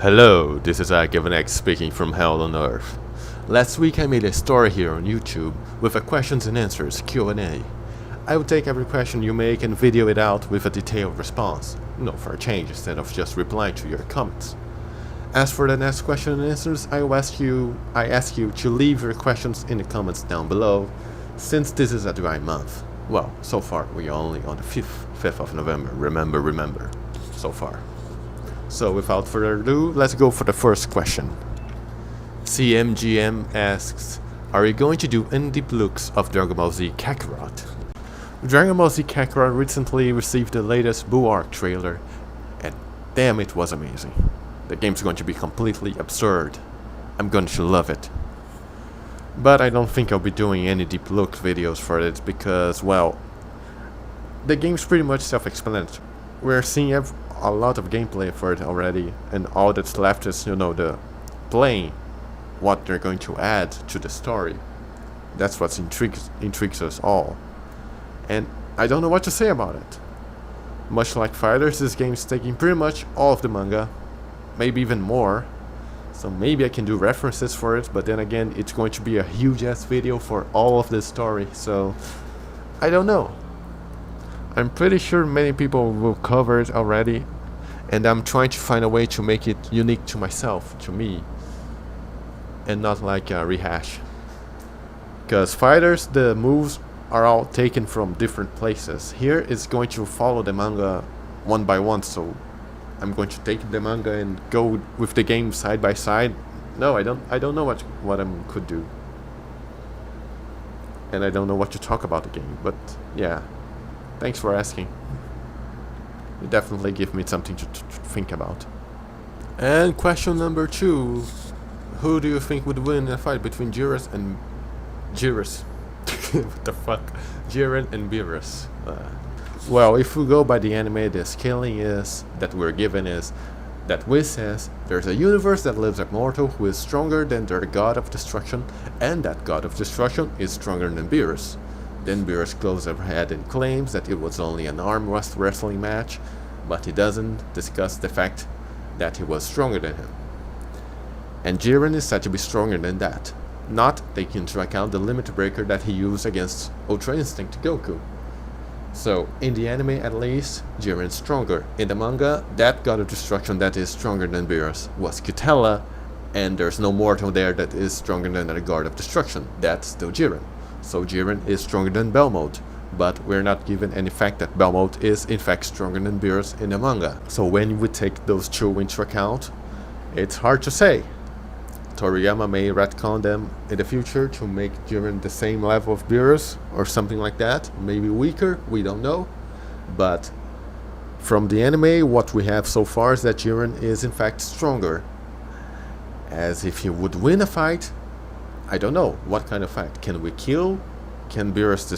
Hello, this is IKevinX speaking from Hell on Earth. Last week I made a story here on YouTube with a questions and answers Q&A. I will take every question you make and video it out with a detailed response, for a change instead of just replying to your comments. As for the next question and answers, I ask you to leave your questions in the comments down below, since this is a dry month. Well, so far we are only on the 5th of November, remember, so far. So without further ado, let's go for the first question. CMGM asks, are you going to do any deep looks of Dragon Ball Z Kakarot? Dragon Ball Z Kakarot recently received the latest Buu Arc trailer, and damn, it was amazing. The game's going to be completely absurd. I'm going to love it. But I don't think I'll be doing any deep look videos for it because, well, the game's pretty much self-explanatory. We're seeing a lot of gameplay for it already, and all that's left is, the playing what they're going to add to the story. That's what intrigues us all. And I don't know what to say about it. Much like FighterZ, this game's taking pretty much all of the manga, maybe even more. So maybe I can do references for it, but then again, it's going to be a huge ass video for all of the story, so I don't know. I'm pretty sure many people will cover it already, and I'm trying to find a way to make it unique to myself, to me, and not like a rehash. Because FighterZ, the moves are all taken from different places. Here it's going to follow the manga one by one, so I'm going to take the manga and go with the game side by side. No, I don't know what I could do. And I don't know what to talk about the game, but yeah. Thanks for asking. You definitely give me something to think about. And question number 2. Who do you think would win in a fight between Jiren and... what the fuck? Jiren and Beerus. Well, if we go by the anime, the scaling is that we're given is that Whis says there's a universe that lives a mortal who is stronger than their god of destruction, and that god of destruction is stronger than Beerus. Then Beerus closes her head and claims that it was only an arm wrestling match, but he doesn't discuss the fact that he was stronger than him. And Jiren is said to be stronger than that, not taking into account the limit breaker that he used against Ultra Instinct Goku. So, in the anime at least, Jiren's stronger. In the manga, that god of destruction that is stronger than Beerus was Kitella, and there's no mortal there that is stronger than the god of destruction. That's still Jiren. So Jiren is stronger than Belmode, but we're not given any fact that Belmode is in fact stronger than Beerus in the manga. So when we take those two into account, it's hard to say. Toriyama may retcon them in the future to make Jiren the same level of Beerus or something like that, maybe weaker, we don't know. But from the anime, what we have so far is that Jiren is in fact stronger. As if he would win a fight, I don't know. What kind of fight? Can we kill? Can Beerus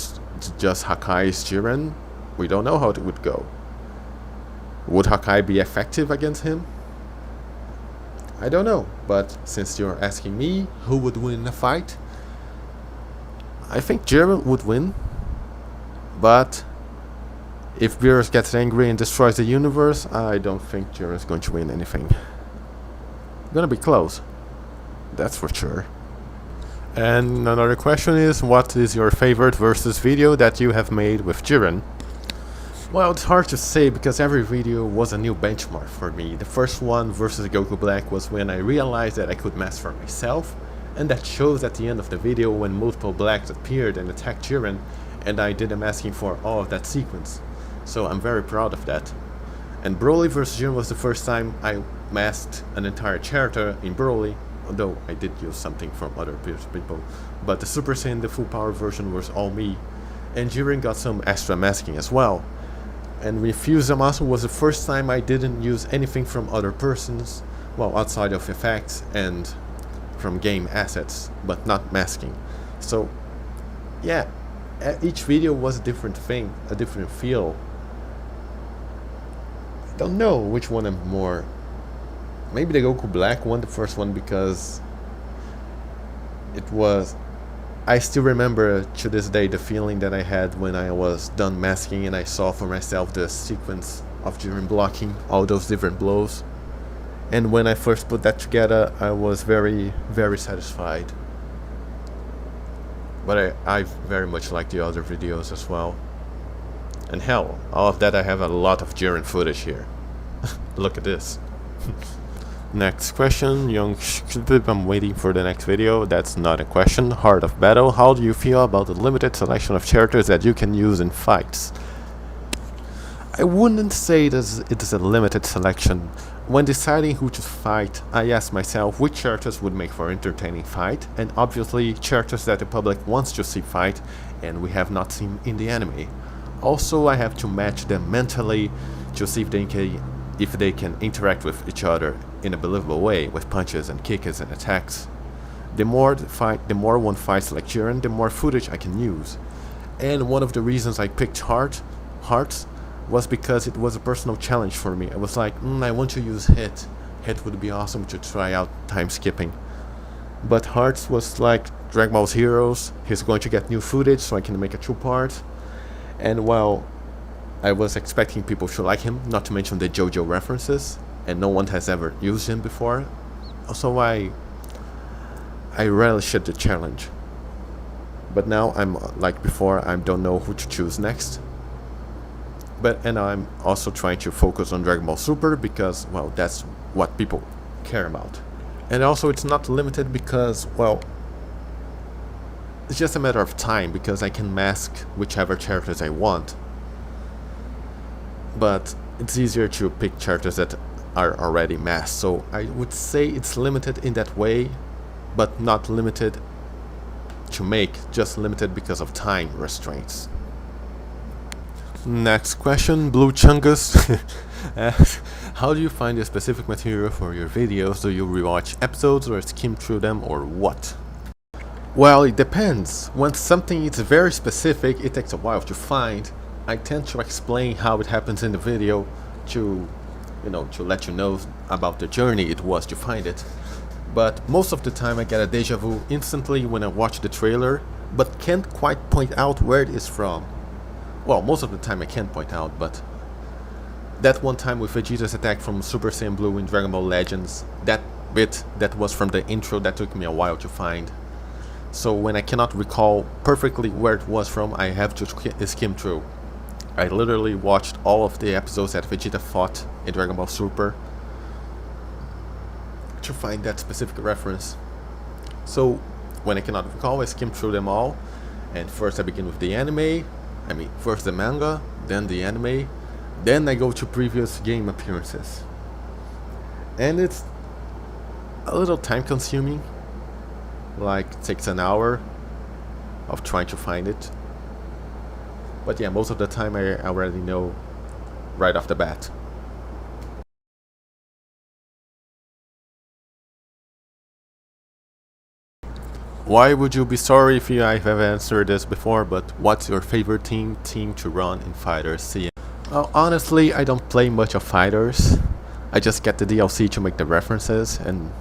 just Hakai's Jiren? We don't know how it would go. Would Hakai be effective against him? I don't know. But since you're asking me who would win a fight, I think Jiren would win. But if Beerus gets angry and destroys the universe, I don't think Jiren's going to win anything. Gonna be close. That's for sure. And another question is, what is your favorite versus video that you have made with Jiren? Well, it's hard to say because every video was a new benchmark for me. The first one, versus Goku Black, was when I realized that I could master myself, and that shows at the end of the video when multiple Blacks appeared and attacked Jiren, and I did a masking for all of that sequence. So I'm very proud of that. And Broly vs Jiren was the first time I masked an entire character in Broly, although I did use something from other people, but the Super Saiyan, the full power version, was all me. And Jiren got some extra masking as well. And with Fuse Zamasu was the first time I didn't use anything from other persons, well, outside of effects and from game assets, but not masking. So, yeah, each video was a different thing, a different feel. I don't know which one I'm more... Maybe the Goku Black one, the first one, because it was... I still remember to this day the feeling that I had when I was done masking and I saw for myself the sequence of Jiren blocking all those different blows. And when I first put that together, I was very, very satisfied. But I very much like the other videos as well. And hell, all of that I have a lot of Jiren footage here. Look at this. Next question, young I'm waiting for the next video. That's not a question. Heart of Battle. How do you feel about the limited selection of characters that you can use in fights? I wouldn't say it is a limited selection. When deciding who to fight, I asked myself which characters would make for entertaining fight, and obviously characters that the public wants to see fight and we have not seen in the anime. Also, I have to match them mentally to see if they can interact with each other in a believable way with punches and kicks and attacks. The more one fights like Jiren, the more footage I can use. And one of the reasons I picked Hearts was because it was a personal challenge for me. I was like, I want to use Hit. Hit would be awesome to try out time skipping. But Hearts was like Dragon Ball's Heroes. He's going to get new footage so I can make a 2-part. And while I was expecting people to like him, not to mention the JoJo references, and no one has ever used him before, so I relished the challenge. But now I'm like before, I don't know who to choose next. And I'm also trying to focus on Dragon Ball Super because, well, that's what people care about. And also it's not limited because, well, it's just a matter of time because I can mask whichever characters I want. But it's easier to pick characters that are already masked. So I would say it's limited in that way, but not limited to make, just limited because of time restraints. Next question, Blue Chungus asks, how do you find the specific material for your videos? Do you rewatch episodes or skim through them or what? Well, it depends. When something is very specific, it takes a while to find. I tend to explain how it happens in the video to let you know about the journey it was to find it. But most of the time I get a deja vu instantly when I watch the trailer, but can't quite point out where it is from. Well, most of the time I can't point out, but that one time with Vegeta's attack from Super Saiyan Blue in Dragon Ball Legends, that bit that was from the intro, that took me a while to find. So when I cannot recall perfectly where it was from, I have to skim through. I literally watched all of the episodes that Vegeta fought in Dragon Ball Super to find that specific reference. So when I cannot recall, I skim through them all, and first I begin with the anime. First the manga, then the anime, then I go to previous game appearances. And it's a little time consuming, like it takes an hour of trying to find it. But yeah, most of the time I already know right off the bat. Why would you be sorry if I have answered this before, but what's your favorite team to run in FighterZ? Well, honestly, I don't play much of Fighters. I just get the DLC to make the references, and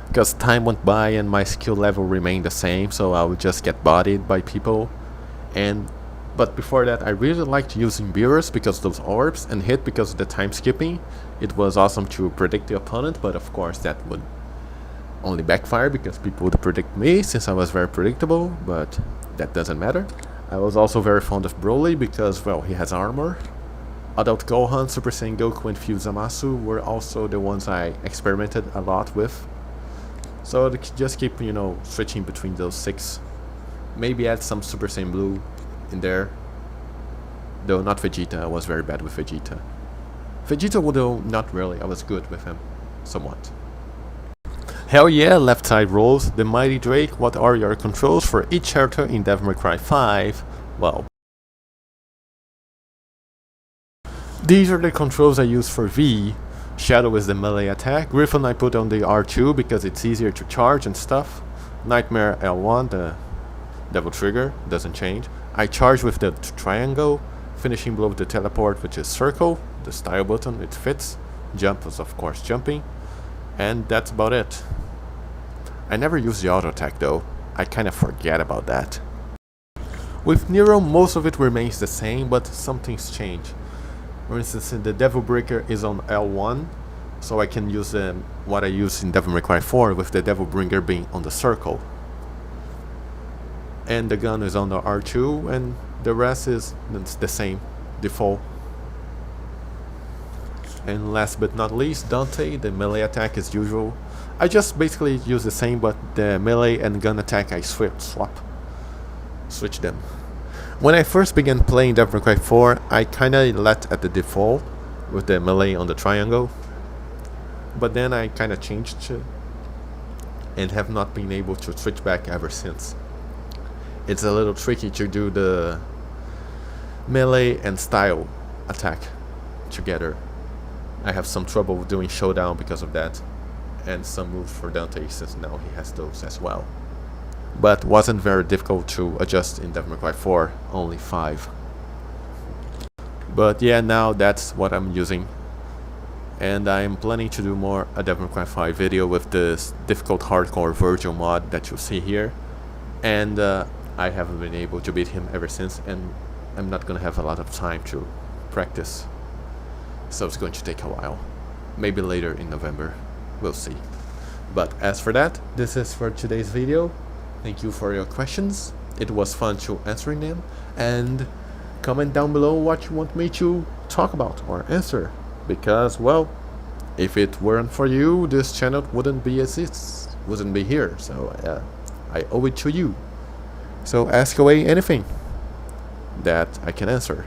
because time went by and my skill level remained the same, so I would just get bodied by people. But before that, I really liked using Beerus because of those orbs, and Hit because of the time skipping. It was awesome to predict the opponent, but of course that would only backfire because people would predict me since I was very predictable, but that doesn't matter. I was also very fond of Broly because, well, he has armor. Adult Gohan, Super Saiyan Goku, and Fuse Zamasu were also the ones I experimented a lot with. So I just keep, switching between those 6. Maybe add some Super Saiyan Blue in there. Though not Vegeta, I was very bad with Vegeta. Vegeta, though, not really, I was good with him, somewhat. Hell yeah, left side rolls. The Mighty Drake, what are your controls for each character in Devil May Cry 5? Well, these are the controls I use for V. Shadow is the melee attack. Griffin I put on the R2 because it's easier to charge and stuff. Nightmare L1, the Devil Trigger, doesn't change. I charge with the triangle. Finishing blow with the teleport, which is circle. The style button, it fits. Jump is of course jumping. And that's about it. I never use the auto attack though. I kinda forget about that. With Nero, most of it remains the same, but some things change. For instance, the Devil Breaker is on L1, so I can use what I use in Devil May Cry 4 with the Devil Bringer being on the circle. And the gun is on the R2, and the rest is the same default. And last but not least, Dante, the melee attack as usual. I just basically use the same, but the melee and gun attack I switch them. When I first began playing Devil May Cry 4, I kinda let at the default with the melee on the triangle, but then I kinda changed it and have not been able to switch back ever since. It's a little tricky to do the melee and style attack together. I have some trouble doing showdown because of that, and some moves for Dante since now he has those as well. But wasn't very difficult to adjust in Devil May Cry 4, only 5. But yeah, now that's what I'm using, and I'm planning to do more a Devil May Cry 5 video with this difficult hardcore Virgil mod that you see here, and I haven't been able to beat him ever since, and I'm not gonna have a lot of time to practice, so it's going to take a while. Maybe later in November, we'll see. But as for that, this is for today's video. Thank you for your questions. It was fun to answering them, and comment down below what you want me to talk about or answer, because well, if it weren't for you, this channel wouldn't be here, so I owe it to you. So ask away anything that I can answer.